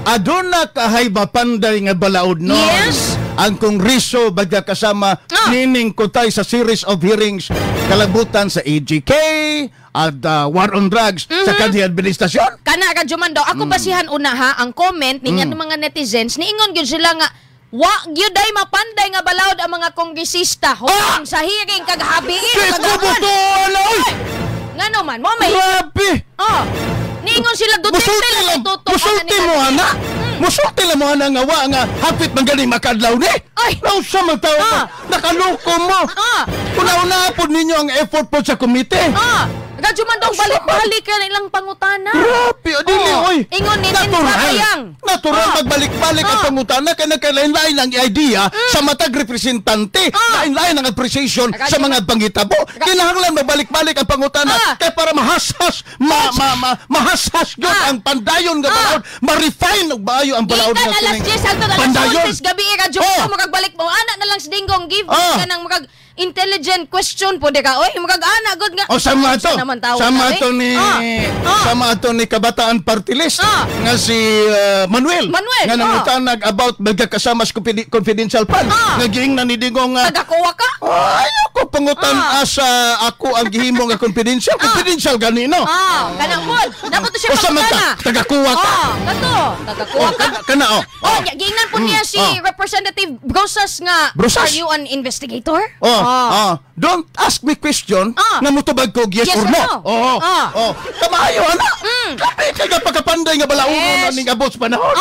aduna kahay mapanday nga balaod no. Yes. Ang Kongreso baga kasama nining kutay sa series of hearings kalabutan sa AGK at war on drugs sa kanhi administrasyon. Kana ka Jumando, ako basihan una ha ang comment ni mga netizens niingon gyud sila nga wa gyud ay mapanday nga balaod ang mga kongresista hong sa hearing kag habiin ngano man mo may grabe. niingon sila Duterte lang musulti mo ana. Musulti lang mo ana nga wa nga hapit man gani makadlaw ni. Nausa man tawo nakaloko mo. Una-una pod ninyo ang effort po sa komite. Radyo man daw balik-balik ka nilang pangutana. Grabe, dili, oy. Ingon ni Tinpapayang. Natural magbalik-balik ang pangutana kaya nagkalain-lain ang idea sa matag representante. Lain-lain ang appreciation sa mga panghitabo. Kinahanglan magbalik-balik ang pangutana kaya para mahasas, mahasas yun ang pandayon nga balaod. Ma-refine og maayo ang balaod nga alas 10 hangtod alas 11 gabi radyo mo magbalik mo. Ana na lang si Dinggong give ka ng magag intelligent question po de ka. Oy, magag-ana god nga. O sama to. Sama to ni Kabataan Party List nga si Manuel. Nga nangutanag about magkakasama sa confidential fund. Nga giingnan ni Dinggong tagakuha ka? Ay, ako pangutan asa ako ang gihimo nga confidential. Confidential ganino. Kanang pod. Dapat to siya pangutana. Tagakuha ka. Kato. Tagakuha ka. Kana giingnan po niya si Representative Brosas nga. Are you an investigator? Don't ask me question na mutubag ko yes or no. Kamayo ana. Kapit ka pagkapanday nga balaod ning abot sa panahon.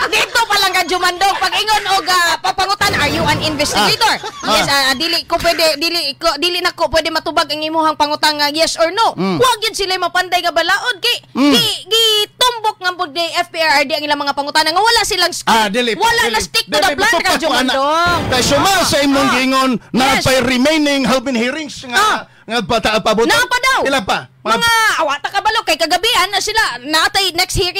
Dito pa lang ka Jumandog pag ingon og papangutan are you an investigator? Yes, dili na ko pwede matubag ang imong pangutang nga yes or no. Wa gyud sila mapanday nga balaod kay gitumbok nga pud ni FPRRD ang ilang mga pangutan nga wala silang wala na stick to the plan ka Jumandog. Kay suma sa imong giingon na pay remaining Halpin hearings nga pabuton. Napa daw. Ilan pa? Mga awata kabalo kay kagabihan na sila natay next hearing